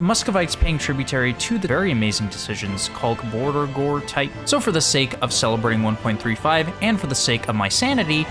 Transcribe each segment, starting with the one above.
Muscovites paying tributary to the very amazing decisions called Border Gore type. So for the sake of celebrating 1.35 and for the sake of my sanity,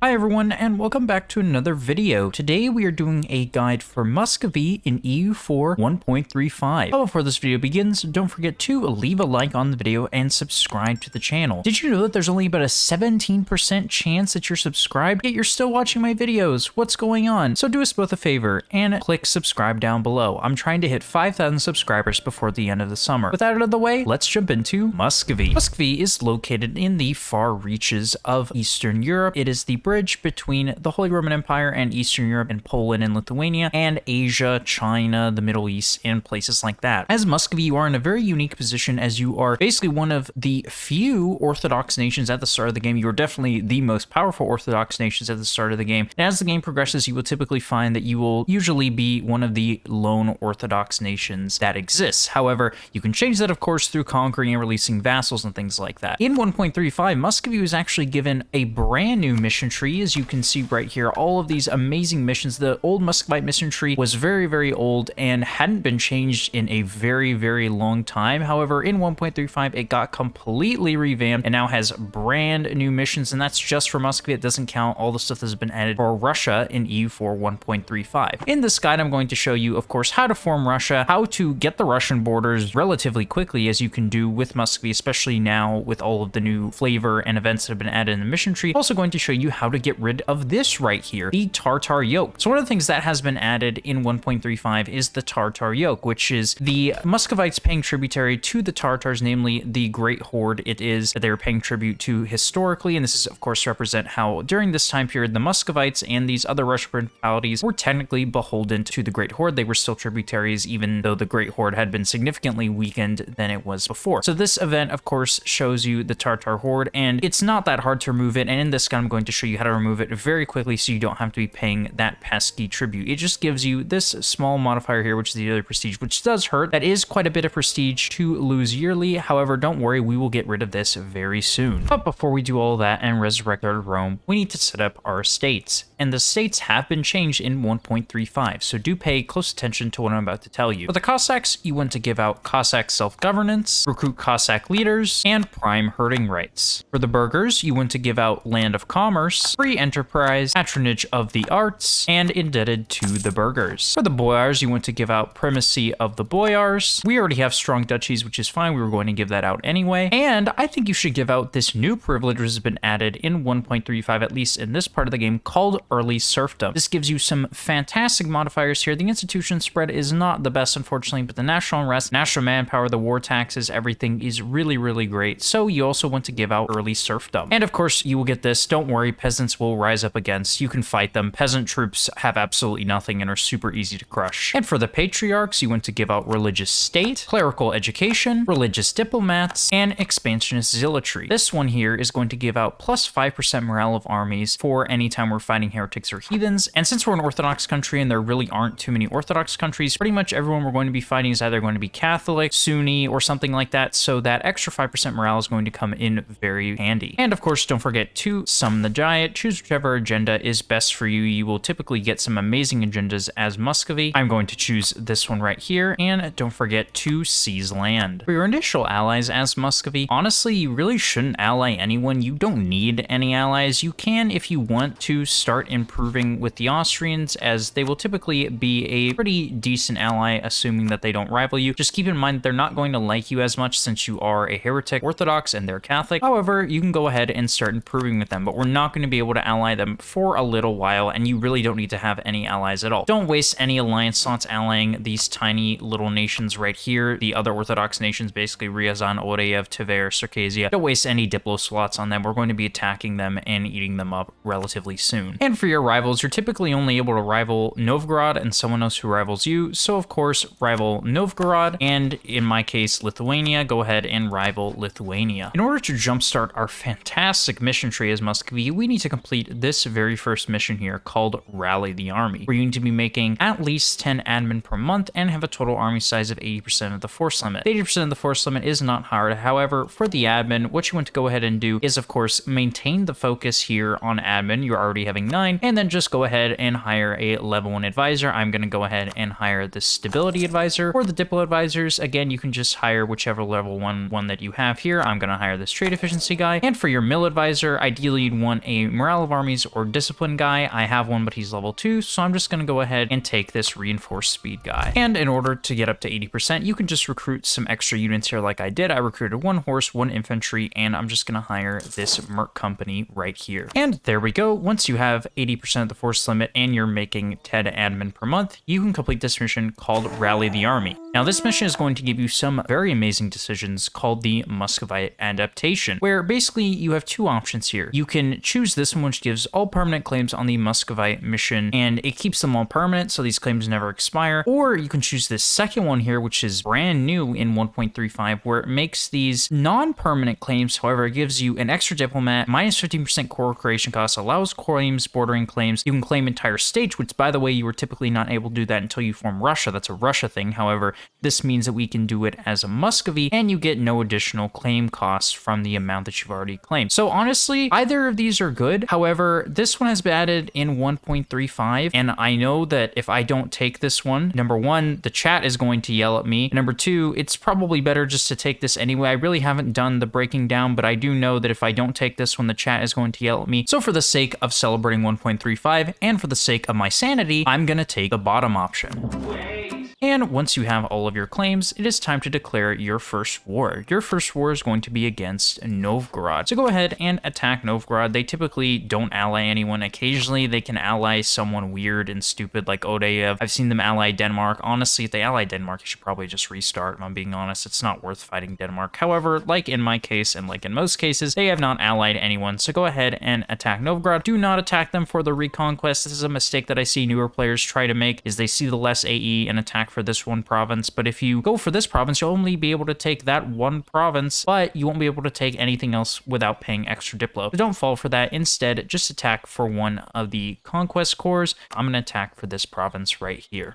hi everyone, and welcome back to another video. Today we are doing a guide for Muscovy in EU4 1.35. But before this video begins, don't forget to leave a like on the video and subscribe to the channel. Did you know that there's only about a 17% chance that you're subscribed, yet you're still watching my videos? What's going on? So do us both a favor and click subscribe down below. I'm trying to hit 5,000 subscribers before the end of the summer. With that out of the way, let's jump into Muscovy. Muscovy is located in the far reaches of Eastern Europe. It is the bridge between the Holy Roman Empire and Eastern Europe and Poland and Lithuania and Asia, China, the Middle East, and places like that. As Muscovy, you are in a very unique position as you are basically one of the few Orthodox nations at the start of the game. You are definitely the most powerful Orthodox nations at the start of the game. And as the game progresses, you will typically find that you will usually be one of the lone Orthodox nations that exists. However, you can change that, of course, through conquering and releasing vassals and things like that. In 1.35, Muscovy was actually given a brand new mission tree. As you can see right here, all of these amazing missions. The old Muscovite mission tree was very, very old and hadn't been changed in a very, very long time. However, in 1.35, it got completely revamped and now has brand new missions, and that's just for Muscovy. It doesn't count all the stuff that's been added for Russia in EU4 1.35. In this guide, I'm going to show you, of course, how to form Russia, how to get the Russian borders relatively quickly, as you can do with Muscovy, especially now with all of the new flavor and events that have been added in the mission tree. Also going to show you how to get rid of this right here, the Tartar yoke. So one of the things that has been added in 1.35 is the Tartar yoke, which is the Muscovites paying tributary to the Tartars, namely the Great Horde it is that they were paying tribute to historically. And this is, of course, represent how during this time period, the Muscovites and these other Russian principalities were technically beholden to the Great Horde. They were still tributaries, even though the Great Horde had been significantly weakened than it was before. So this event, of course, shows you the Tartar Horde, and it's not that hard to remove it. And in this guide, I'm going to show you how to remove it very quickly so you don't have to be paying that pesky tribute. It just gives you this small modifier here, which is the daily prestige, which does hurt. That is quite a bit of prestige to lose yearly. However, don't worry, we will get rid of this very soon. But before we do all that and resurrect our Rome, we need to set up our states. And the states have been changed in 1.35, so do pay close attention to what I'm about to tell you. For the Cossacks, you want to give out Cossack self-governance, recruit Cossack leaders, and prime herding rights. For the burghers, you want to give out land of commerce, free enterprise, patronage of the arts, and indebted to the burghers. For the boyars, you want to give out primacy of the boyars. We already have strong duchies, which is fine. We were going to give that out anyway. And I think you should give out this new privilege, which has been added in 1.35, at least in this part of the game, called early serfdom. This gives you some fantastic modifiers here. The institution spread is not the best, unfortunately, but the national unrest, national manpower, the war taxes, everything is really, really great. So you also want to give out early serfdom. And of course, you will get this. Don't worry, peasants will rise up against. You can fight them. Peasant troops have absolutely nothing and are super easy to crush. And for the patriarchs, you want to give out religious state, clerical education, religious diplomats, and expansionist zealotry. This one here is going to give out plus 5% morale of armies for any time we're fighting heretics or heathens. And since we're an Orthodox country and there really aren't too many Orthodox countries, pretty much everyone we're going to be fighting is either going to be Catholic, Sunni, or something like that. So that extra 5% morale is going to come in very handy. And of course, don't forget to summon the Diet. Choose whichever agenda is best for you. You will typically get some amazing agendas as Muscovy. I'm going to choose this one right here. And don't forget to seize land. For your initial allies as Muscovy, honestly, you really shouldn't ally anyone. You don't need any allies. You can, if you want to, start improving with the Austrians, as they will typically be a pretty decent ally, assuming that they don't rival you. Just keep in mind that they're not going to like you as much since you are a heretic Orthodox and they're Catholic. However, you can go ahead and start improving with them, but we're not going to be able to ally them for a little while, and you really don't need to have any allies at all. Don't waste any alliance slots allying these tiny little nations right here, the other Orthodox nations, basically Ryazan, Oreyev, Tver, Circassia. Don't waste any diplo slots on them. We're going to be attacking them and eating them up relatively soon. And for your rivals, you're typically only able to rival Novgorod and someone else who rivals you. So of course, rival Novgorod, and in my case, Lithuania. Go ahead and rival Lithuania. In order to jumpstart our fantastic mission tree as Muscovy, we need need to complete this very first mission here called Rally the Army, where you need to be making at least 10 admin per month and have a total army size of 80% of the force limit. 80% of the force limit is not hard. However, for the admin, what you want to go ahead and do is, of course, maintain the focus here on admin. You're already having 9, and then just go ahead and hire a level 1 advisor. I'm going to go ahead and hire the stability advisor or the diplo advisors. Again, you can just hire whichever level one that you have here. I'm going to hire this trade efficiency guy. And for your mill advisor, ideally you'd want a morale of armies or discipline guy. I have one, but he's level 2, so I'm just going to go ahead and take this reinforced speed guy. And in order to get up to 80%, you can just recruit some extra units here like I did. I recruited 1 horse, 1 infantry, and I'm just going to hire this merc company right here. And there we go. Once you have 80% of the force limit and you're making 10 admin per month, you can complete this mission called Rally the Army. Now, this mission is going to give you some very amazing decisions called the Muscovite adaptation, where basically you have 2 options here. You can choose this one, which gives all permanent claims on the Muscovite mission, and it keeps them all permanent, so these claims never expire. Or you can choose this second one here, which is brand new in 1.35, where it makes these non-permanent claims. However, it gives you an extra diplomat, minus 15% core creation cost, allows claims, bordering claims. You can claim entire states, which, by the way, you were typically not able to do that until you form Russia. That's a Russia thing. However, this means that we can do it as a Muscovy, and you get no additional claim costs from the amount that you've already claimed. So honestly, either of these are good. However, this one has been added in 1.35, and I know that if I don't take this one, number 1, the chat is going to yell at me. Number 2, it's probably better just to take this anyway. I really haven't done the breaking down, but I do know that if I don't take this one, the chat is going to yell at me. So for the sake of celebrating 1.35 and for the sake of my sanity, I'm going to take the bottom option. And once you have all of your claims, it is time to declare your first war. Your first war is going to be against Novgorod. So go ahead and attack Novgorod. They typically don't ally anyone. Occasionally, they can ally someone weird and stupid like Odeyev. I've seen them ally Denmark. Honestly, if they ally Denmark, you should probably just restart. If I'm being honest, it's not worth fighting Denmark. However, like in my case and like in most cases, they have not allied anyone. So go ahead and attack Novgorod. Do not attack them for the reconquest. This is a mistake that I see newer players try to make, is they see the less AE and attack for this one province. But if you go for this province, you'll only be able to take that one province, but you won't be able to take anything else without paying extra diplo. So don't fall for that. Instead, just attack for one of the conquest cores. I'm going to attack for this province right here.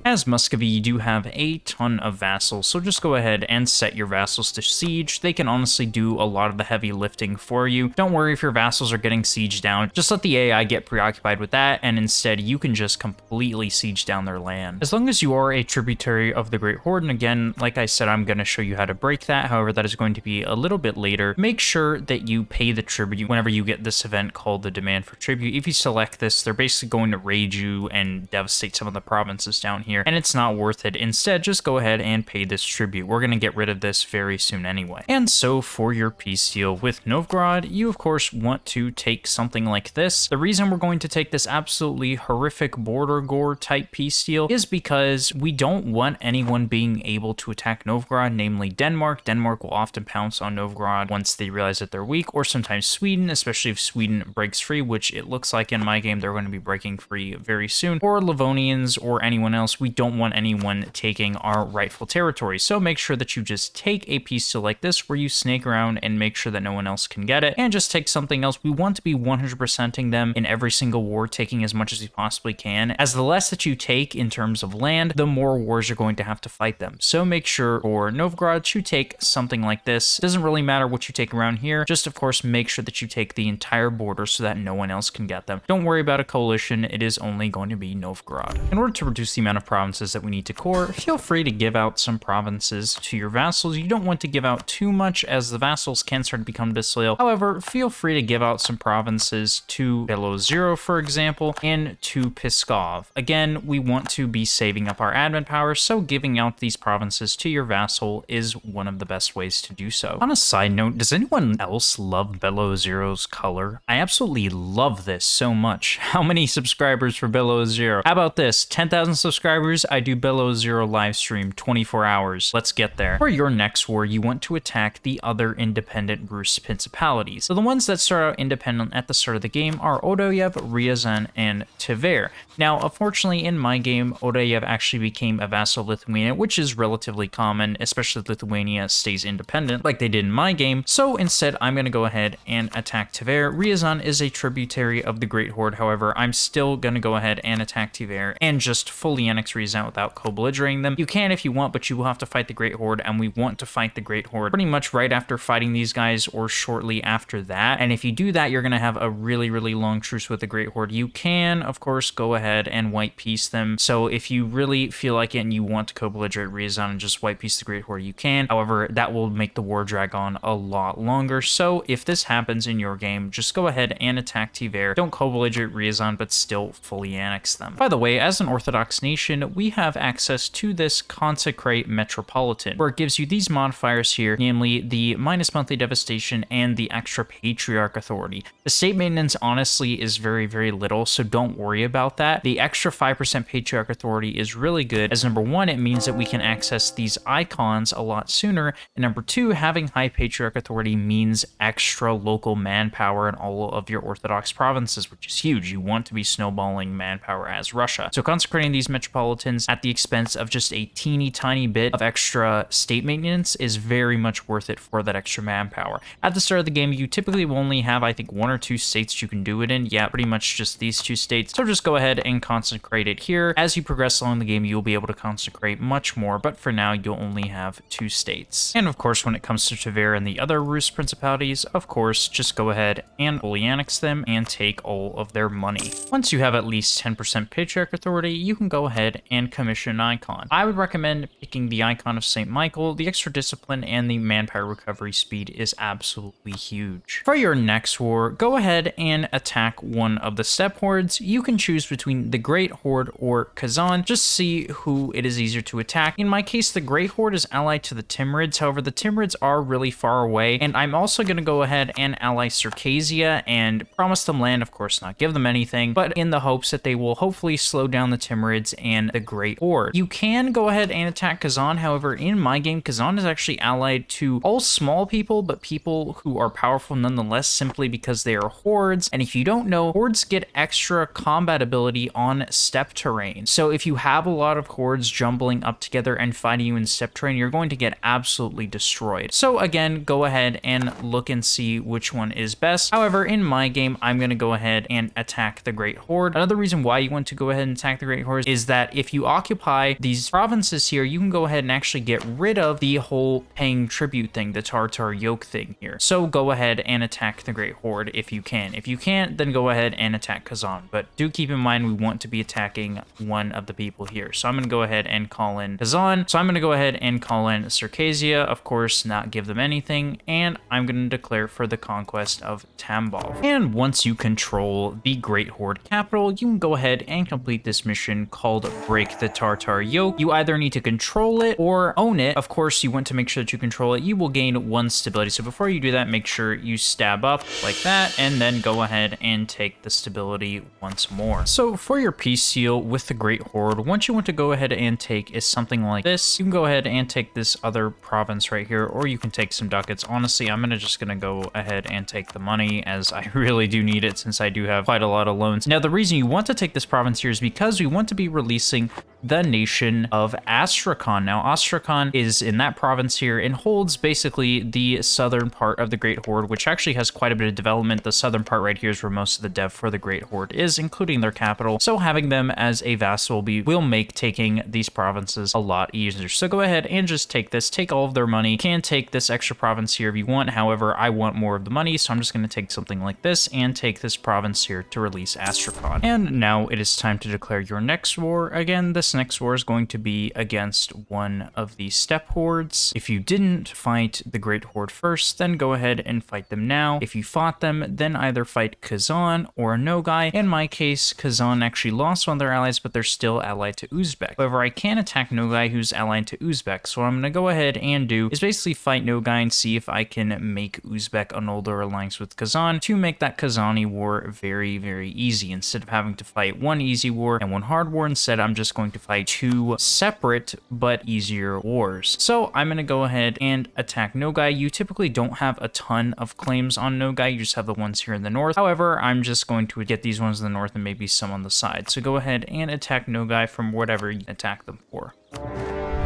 As Muscovy, you do have a ton of vassals, so just go ahead and set your vassals to siege. They can honestly do a lot of the heavy lifting for you. Don't worry if your vassals are getting siege down. Just let the AI get preoccupied with that, and instead you can just completely siege down their land. As long as you are a tributary of the Great Horde, and again, like I said, I'm going to show you how to break that. However, that is going to be a little bit later. Make sure that you pay the tribute whenever you get this event called the Demand for Tribute. If you select this, they're basically going to raid you and devastate some of the provinces down here, and it's not worth it. Instead, just go ahead and pay this tribute. We're going to get rid of this very soon anyway. And so for your peace deal with Novgorod, you of course want to take something like this. The reason we're going to take this absolutely horrific border gore type peace deal is because we don't want anyone being able to attack Novgorod, namely Denmark. Denmark will often pounce on Novgorod once they realize that they're weak, or sometimes Sweden, especially if Sweden breaks free, which it looks like in my game they're going to be breaking free very soon, or Livonians or anyone else. We don't want anyone taking our rightful territory. So make sure that you just take a peace deal like this where you snake around and make sure that no one else can get it, and just take something else. We want to be 100%ing them in every single war, taking as much as we possibly can. As the less that you take in terms of land, the more wars you're going to have to fight them. So make sure for Novgorod to take something like this. It doesn't really matter what you take around here, just of course make sure that you take the entire border so that no one else can get them. Don't worry about a coalition, it is only going to be Novgorod. In order to reduce the amount of provinces that we need to core, feel free to give out some provinces to your vassals. You don't want to give out too much, as the vassals can start to become disloyal. However, feel free to give out some provinces to Belozero, for example, and to Pskov. Again, we want to be saving up our admin power, so giving out these provinces to your vassal is one of the best ways to do so. On a side note, does anyone else love Belozero's color? I absolutely love this so much. How many subscribers for Belozero? How about this? 10,000 subscribers, I do Belozero live stream 24 hours. Let's get there. For your next war, you want to attack the other independent Rus principalities. So the ones that start out independent at the start of the game are Odeyev, Ryazan, and Tver. Now, unfortunately, in my game, Odeyev actually actually became a vassal of Lithuania, which is relatively common, especially if Lithuania stays independent like they did in my game. So instead, I'm going to go ahead and attack Tver. Ryazan is a tributary of the Great Horde. However, I'm still going to go ahead and attack Tver and just fully annex Ryazan without co-belligerate them. You can if you want, but you will have to fight the Great Horde, and we want to fight the Great Horde pretty much right after fighting these guys or shortly after that. And if you do that, you're going to have a really, really long truce with the Great Horde. You can, of course, go ahead and white peace them. So if you really feel like it and you want to co-belligerate Ryazan and just white peace the Great Horde, you can. However, that will make the war drag on a lot longer. So if this happens in your game, just go ahead and attack Tver. Don't co-belligerate Ryazan, but still fully annex them. By the way, as an Orthodox nation, we have access to this Consecrate Metropolitan, where it gives you these modifiers here, namely the minus monthly devastation and the extra Patriarch authority. The state maintenance honestly is very, very little, so don't worry about that. The extra 5% Patriarch authority is really good, as number one, it means that we can access these icons a lot sooner, and number two, having high Patriarch authority means extra local manpower in all of your Orthodox provinces, which is huge. You want to be snowballing manpower as Russia. So consecrating these metropolitans at the expense of just a teeny tiny bit of extra state maintenance is very much worth it for that extra manpower. At the start of the game, you typically will only have, I think, 1 or 2 states you can do it in. Yeah, pretty much just these 2 states. So just go ahead and consecrate it here. As you progress along the game, you'll be able to consecrate much more, but for now, you'll only have 2 states. And of course, when it comes to Tver and the other Rus principalities, of course, just go ahead and fully annex them and take all of their money. Once you have at least 10% Patriarch authority, you can go ahead and commission an icon. I would recommend picking the icon of St. Michael. The extra discipline and the manpower recovery speed is absolutely huge. For your next war, go ahead and attack one of the steppe hordes. You can choose between the Great Horde or Kazan. Just see who it is easier to attack. In my case, the Great Horde is allied to the Timurids. However, the Timurids are really far away, and I'm also going to go ahead and ally Circassia and promise them land, of course not give them anything, but in the hopes that they will hopefully slow down the Timurids and the Great Horde. You can go ahead and attack Kazan. However, in my game, Kazan is actually allied to all small people, but people who are powerful nonetheless, simply because they are hordes. And if you don't know, hordes get extra combat ability on steppe terrain. So if you have a lot of hordes jumbling up together and fighting you in steppe terrain, you're going to get absolutely destroyed. So again, go ahead and look and see which one is best. However, in my game, I'm going to go ahead and attack the Great Horde. Another reason why you want to go ahead and attack the Great Horde is that if you occupy these provinces here, you can go ahead and actually get rid of the whole paying tribute thing, the Tartar yoke thing here. So go ahead and attack the Great Horde if you can. If you can't, then go ahead and attack Kazan. But do keep in mind, we want to be attacking one of the people here. So I'm going to go ahead and call in Kazan. So I'm going to go ahead and call in Circassia, of course, not give them anything. And I'm going to declare for the conquest of Tambov. And once you control the Great Horde capital, you can go ahead and complete this mission called Break the Tartar Yoke. You either need to control it or own it. Of course, you want to make sure that you control it. You will gain 1 stability. So before you do that, make sure you stab up like that, and then go ahead and take the stability once more. So for your peace seal with the Great Horde, what you want to go ahead and take is something like this. You can go ahead and take this other province right here, or you can take some ducats. Honestly, I'm just gonna go ahead and take the money, as I really do need it since I do have quite a lot of loans. Now, the reason you want to take this province here is because we want to be releasing the nation of Astrakhan. Now, Astrakhan is in that province here and holds basically the southern part of the Great Horde, which actually has quite a bit of development. The southern part right here is where most of the dev for the Great Horde is, including their capital. So having them as a vassal will make taking these provinces a lot easier. So go ahead and just take this, take all of their money. You can take this extra province here if you want. However, I want more of the money, so I'm just going to take something like this and take this province here to release Astrakhan. And now it is time to declare your next war. Again, this next war is going to be against one of the steppe hordes. If you didn't fight the Great Horde first, then go ahead and fight them now. If you fought them, then either fight Kazan or Nogai. In my case, Kazan actually lost one of their allies, but they're still allied to Uzbek. However, I can attack Nogai, who's allied to Uzbek. So what I'm going to go ahead and do is basically fight Nogai and see if I can make Uzbek annul their alliance with Kazan to make that Kazani war very, very easy. Instead of having to fight one easy war and one hard war, instead I'm just going to fight 2 separate but easier wars. So I'm going to go ahead and attack Nogai. You typically don't have a ton of claims on Nogai, you just have the ones here in the north. However, I'm just going to get these ones in the north and maybe some on the side. So go ahead and attack Nogai from whatever you attack them for.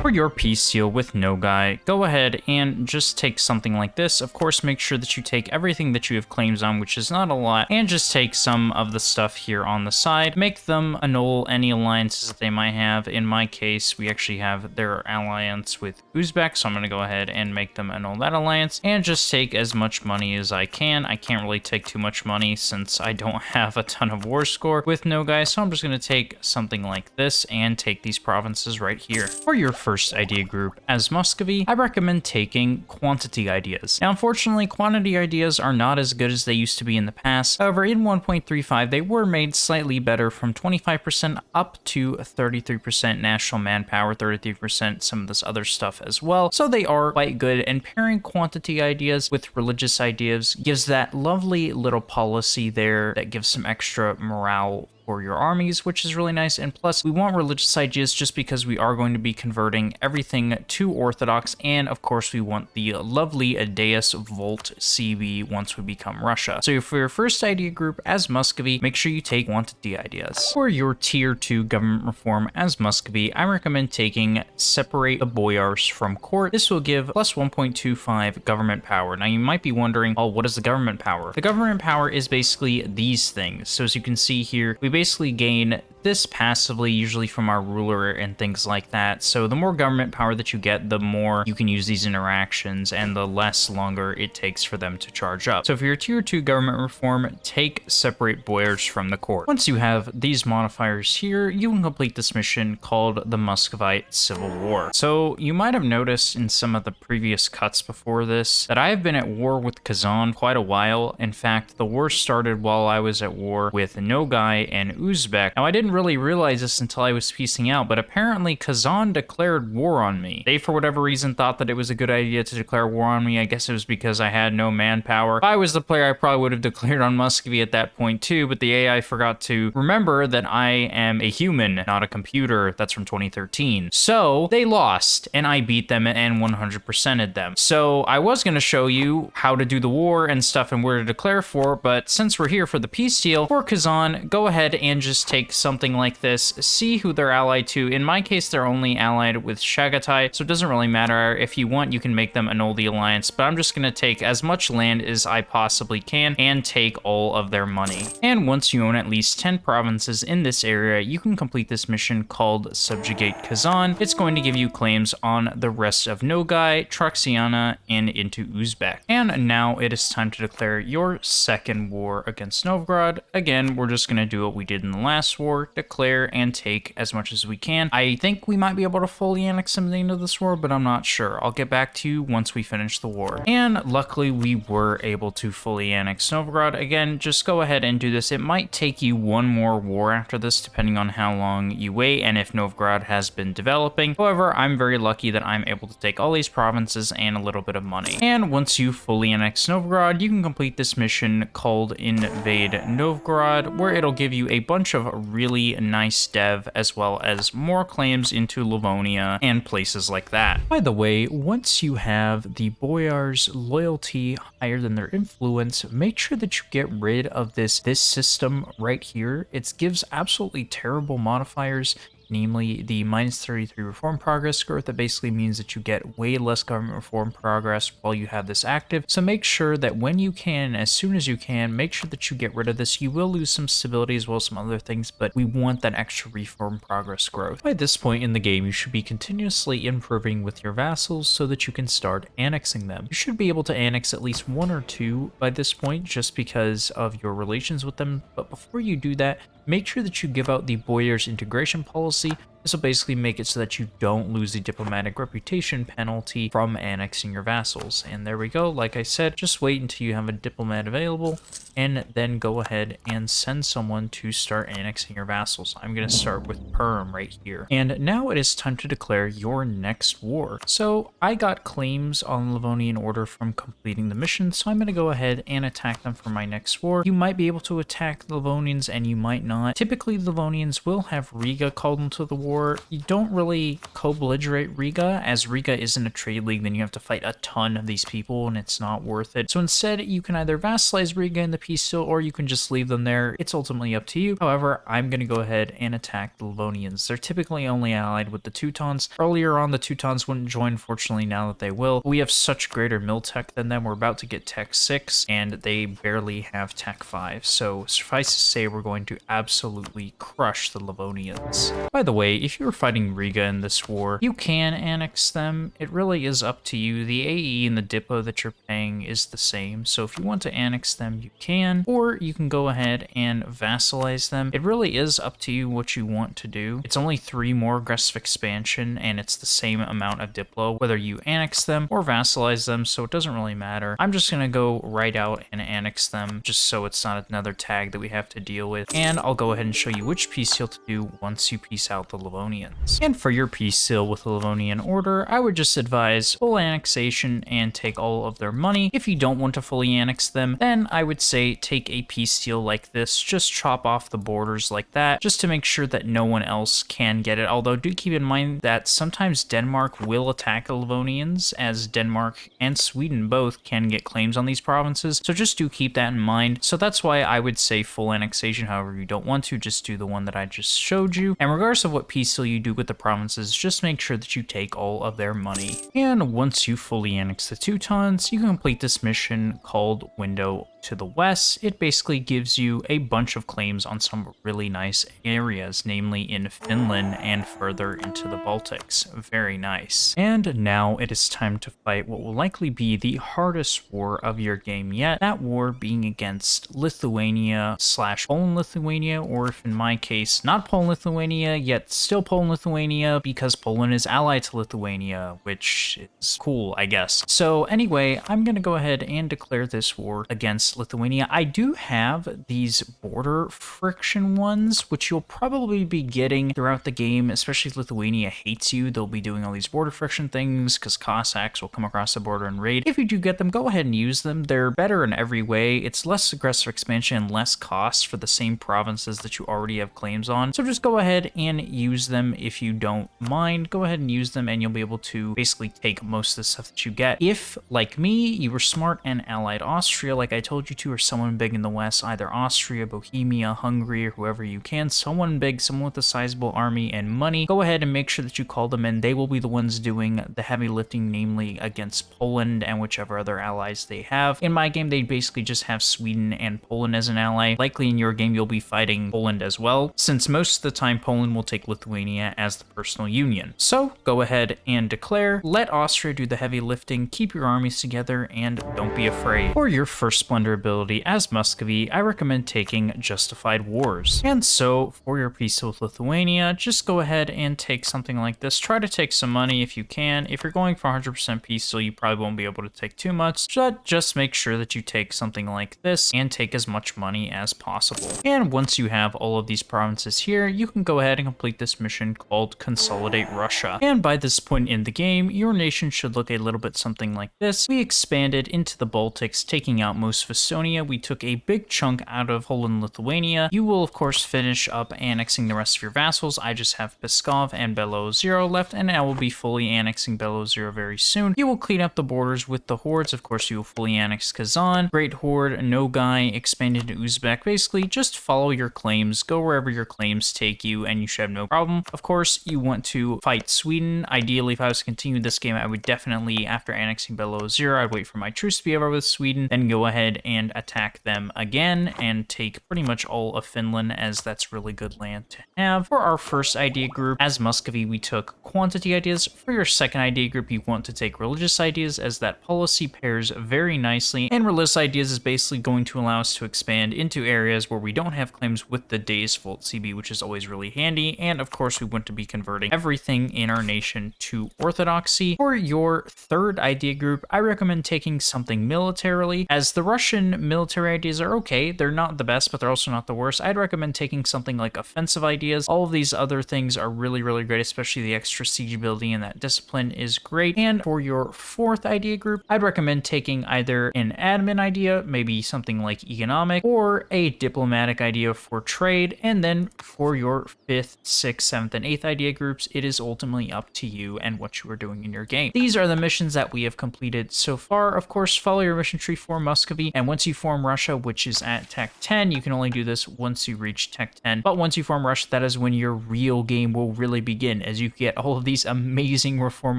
For your peace deal with Nogai, go ahead and just take something like this. Of course, make sure that you take everything that you have claims on, which is not a lot, and just take some of the stuff here on the side. Make them annul any alliances that they might have. In my case, we actually have their alliance with Uzbek, so I'm going to go ahead and make them annul that alliance, and just take as much money as I can. I can't really take too much money since I don't have a ton of war score with Nogai, so I'm just going to take something like this and take these provinces right here. For your first idea group as Muscovy, I recommend taking quantity ideas. Now, unfortunately, quantity ideas are not as good as they used to be in the past. However, in 1.35, they were made slightly better from 25% up to 33% national manpower, 33% some of this other stuff as well. So they are quite good, and pairing quantity ideas with religious ideas gives that lovely little policy there that gives some extra morale for your armies, which is really nice. And plus, we want religious ideas just because we are going to be converting everything to Orthodox, and of course we want the lovely Deus Volt CB once we become Russia. So for your first idea group as Muscovy, make sure you take quantity ideas. For your tier 2 government reform as Muscovy, I recommend taking separate the boyars from court. This will give plus 1.25 government power. Now you might be wondering, oh, what is the government power? The government power is basically these things. So as you can see here, we basically gain this passively, usually from our ruler and things like that. So the more government power that you get, the more you can use these interactions and the less longer it takes for them to charge up. So for your tier 2 government reform, take separate boyars from the court. Once you have these modifiers here, you can complete this mission called the Muscovite Civil War. So you might have noticed in some of the previous cuts before this that I have been at war with Kazan quite a while. In fact, the war started while I was at war with Nogai and Uzbek. Now I didn't really realize this until I was piecing out, but apparently Kazan declared war on me. They, for whatever reason, thought that it was a good idea to declare war on me. I guess it was because I had no manpower. If I was the player, I probably would have declared on Muscovy at that point too, but the AI forgot to remember that I am a human, not a computer. That's from 2013. So they lost, and I beat them and 100%ed them. So I was going to show you how to do the war and stuff and where to declare for, but since we're here for the peace deal, for Kazan, go ahead and just take something like this, see who they're allied to. In my case, they're only allied with Chagatai, so it doesn't really matter. If you want, you can make them annul the alliance, but I'm just going to take as much land as I possibly can and take all of their money. And once you own at least 10 provinces in this area, you can complete this mission called Subjugate Kazan. It's going to give you claims on the rest of Nogai, Traxiana, and into Uzbek. And now it is time to declare your second war against Novgorod. Again, we're just going to do what we did in the last war, declare and take as much as we can. I think we might be able to fully annex something into this war, but I'm not sure. I'll get back to you once we finish the war. And luckily we were able to fully annex Novgorod. Again, just go ahead and do this. It might take you one more war after this, depending on how long you wait and if Novgorod has been developing. However, I'm very lucky that I'm able to take all these provinces and a little bit of money. And once you fully annex Novgorod, you can complete this mission called Invade Novgorod, where it'll give you a bunch of really nice dev as well as more claims into Livonia and places like that. By the way, once you have the boyars' loyalty higher than their influence, make sure that you get rid of this system right here. It gives absolutely terrible modifiers, namely the -33 reform progress growth. That basically means that you get way less government reform progress while you have this active. So make sure that when you can, as soon as you can, make sure that you get rid of this. You will lose some stability as well as some other things, but we want that extra reform progress growth. By this point in the game, you should be continuously improving with your vassals so that you can start annexing them. You should be able to annex at least 1 or 2 by this point just because of your relations with them. But before you do that, make sure that you give out the boyars integration policy. This will basically make it so that you don't lose the diplomatic reputation penalty from annexing your vassals. And there we go. Like I said, just wait until you have a diplomat available and then go ahead and send someone to start annexing your vassals. I'm going to start with Perm right here. And now it is time to declare your next war. So I got claims on Livonian Order from completing the mission, so I'm going to go ahead and attack them for my next war. You might be able to attack the Livonians and you might not. Typically, the Livonians will have Riga called into the war, war, you don't really co-belligerate Riga, as Riga isn't a trade league, then you have to fight a ton of these people and it's not worth it. So instead, you can either vassalize Riga in the peace deal or you can just leave them there. It's ultimately up to you. However, I'm going to go ahead and attack the Livonians. They're typically only allied with the Teutons. Earlier on, the Teutons wouldn't join, fortunately now that they will. We have such greater mil tech than them. We're about to get tech 6 and they barely have tech 5. So suffice to say, we're going to absolutely crush the Livonians. By the way, if you're fighting Riga in this war, you can annex them. It really is up to you. The AE and the Diplo that you're paying is the same. So if you want to annex them, you can, or you can go ahead and vassalize them. It really is up to you what you want to do. It's only 3 more aggressive expansion and it's the same amount of Diplo, whether you annex them or vassalize them, so it doesn't really matter. I'm just gonna go right out and annex them just so it's not another tag that we have to deal with, and I'll go ahead and show you which peace deal to do once you peace out the Livonians. And for your peace deal with the Livonian Order, I would just advise full annexation and take all of their money. If you don't want to fully annex them, then I would say take a peace deal like this, just chop off the borders like that, just to make sure that no one else can get it. Although do keep in mind that sometimes Denmark will attack the Livonians, as Denmark and Sweden both can get claims on these provinces, so just do keep that in mind. So that's why I would say full annexation. However, you don't want to, just do the one that I just showed you. And regardless of what peace deal you do with the provinces, just make sure that you take all of their money. And once you fully annex the Teutons, you can complete this mission called Window to the West. It basically gives you a bunch of claims on some really nice areas, namely in Finland and further into the Baltics. Very nice. And now it is time to fight what will likely be the hardest war of your game yet, that war being against Lithuania / Poland-Lithuania, or if in my case, not Poland-Lithuania, yet still Poland-Lithuania, because Poland is allied to Lithuania, which is cool, I guess. So anyway, I'm gonna go ahead and declare this war against Lithuania. I do have these border friction ones, which you'll probably be getting throughout the game, especially if Lithuania hates you. They'll be doing all these border friction things because Cossacks will come across the border and raid. If you do get them, go ahead and use them. They're better in every way. It's less aggressive expansion and less cost for the same provinces that you already have claims on. So just go ahead and use them if you don't mind. Go ahead and use them and you'll be able to basically take most of the stuff that you get. If, like me, you were smart and allied Austria, like I told you to, or someone big in the West, either Austria, Bohemia, Hungary, or whoever you can, someone big, someone with a sizable army and money, go ahead and make sure that you call them in. They will be the ones doing the heavy lifting, namely against Poland and whichever other allies they have. In my game, they basically just have Sweden and Poland as an ally. Likely in your game, you'll be fighting Poland as well, since most of the time Poland will take Lithuania as the personal union. So go ahead and declare, let Austria do the heavy lifting, keep your armies together, and don't be afraid. For your first splendor ability as Muscovy, I recommend taking Justified Wars. And so for your peace with Lithuania, just go ahead and take something like this. Try to take some money if you can. If you're going for 100% peace, so you probably won't be able to take too much, but just make sure that you take something like this and take as much money as possible. And once you have all of these provinces here, you can go ahead and complete this mission called Consolidate Russia. And by this point in the game, your nation should look a little bit something like this. We expanded into the Baltics, taking out most of Estonia. We took a big chunk out of Poland, Lithuania. You will of course finish up annexing the rest of your vassals. I just have Pskov and Belozero left, and I will be fully annexing Belozero very soon. You will clean up the borders with the hordes. Of course, you will fully annex Kazan, Great Horde, Nogai, expanded to Uzbek. Basically, just follow your claims, go wherever your claims take you, and you should have no problem. Of course, you want to fight Sweden. Ideally, if I was to continue this game, I would definitely, after annexing Belozero, I'd wait for my truce to be over with Sweden, then go ahead and attack them again and take pretty much all of Finland, as that's really good land to have. For our first idea group, as Muscovy, we took quantity ideas. For your second idea group, you want to take religious ideas, as that policy pairs very nicely, and religious ideas is basically going to allow us to expand into areas where we don't have claims with the Days Volt CB, which is always really handy. And of course, we want to be converting everything in our nation to Orthodoxy. For your third idea group, I recommend taking something militarily, as the Russian military ideas are okay. They're not the best, but they're also not the worst. I'd recommend taking something like offensive ideas. All of these other things are really, really great, especially the extra siege ability, and that discipline is great. And for your fourth idea group, I'd recommend taking either an admin idea, maybe something like economic, or a diplomatic idea for trade. And then for your fifth, sixth, 6th, 7th, and 8th idea groups, it is ultimately up to you and what you are doing in your game. These are the missions that we have completed so far. Of course, follow your mission tree for Muscovy, and once you form Russia, which is at Tech 10, you can only do this once you reach Tech 10, but once you form Russia, that is when your real game will really begin, as you get all of these amazing reform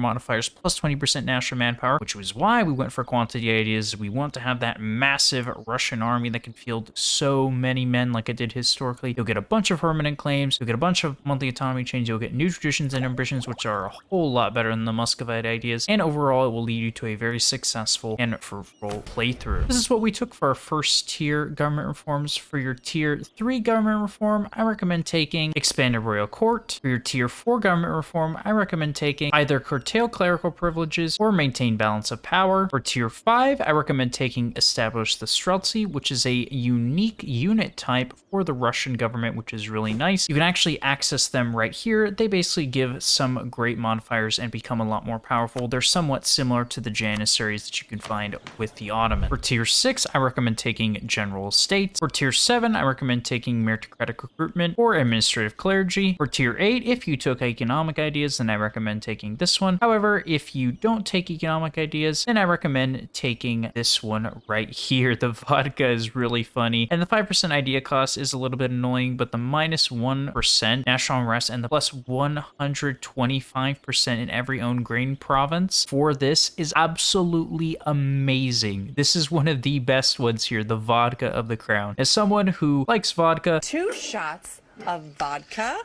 modifiers, plus 20% national manpower, which was why we went for quantity ideas. We want to have that massive Russian army that can field so many men like it did historically. You'll get a bunch of permanent claims, you'll get a bunch of monthly autonomy change, you'll get new traditions and ambitions, which are a whole lot better than the Muscovite ideas, and overall it will lead you to a very successful and fruitful playthrough. This is what we took for our first tier government reforms. For your tier 3 government reform, I recommend taking expanded royal court. For your tier 4 government reform, I recommend taking either curtail clerical privileges or maintain balance of power. For tier 5, I recommend taking establish the Streltsy, which is a unique unit type for the Russian government, which is really nice. You can actually access them right here. They basically give some great modifiers and become a lot more powerful. They're somewhat similar to the Janissaries that you can find with the Ottoman. For tier 6, I recommend taking general estates. For tier 7, I recommend taking meritocratic recruitment or administrative clergy. For tier 8, if you took economic ideas, then I recommend taking this one. However, if you don't take economic ideas, then I recommend taking this one right here. The vodka is really funny, and the 5% idea cost is a little bit annoying, but the minus 1% national unrest and the plus 125% in every own grain province for this is absolutely amazing. This is one of the best ones here, the vodka of the crown. As someone who likes vodka, 2 shots of vodka.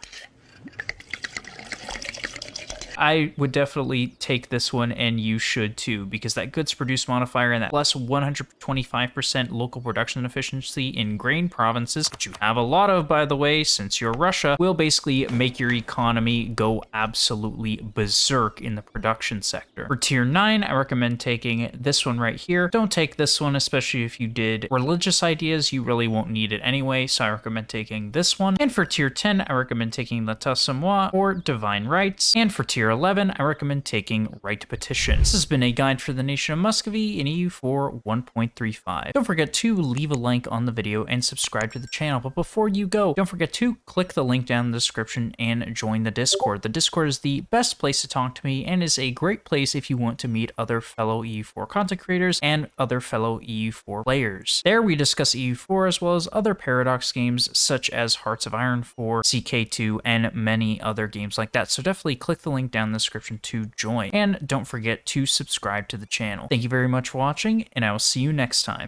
I would definitely take this one, and you should too, because that goods produced modifier and that plus 125% local production efficiency in grain provinces, which you have a lot of, by the way, since you're Russia, will basically make your economy go absolutely berserk in the production sector. For tier 9, I recommend taking this one right here. Don't take this one, especially if you did religious ideas. You really won't need it anyway, so I recommend taking this one. And for tier 10, I recommend taking l'état c'est moi or divine rights. And for tier 11, I recommend taking right to petition. This has been a guide for the nation of Muscovy in EU4 1.35. Don't forget to leave a like on the video and subscribe to the channel. But before you go, don't forget to click the link down in the description and join the Discord. The Discord is the best place to talk to me and is a great place if you want to meet other fellow EU4 content creators and other fellow EU4 players. There we discuss EU4 as well as other Paradox games such as Hearts of Iron 4, CK2, and many other games like that. So definitely click the link down in the description to join. And don't forget to subscribe to the channel. Thank you very much for watching, and I will see you next time.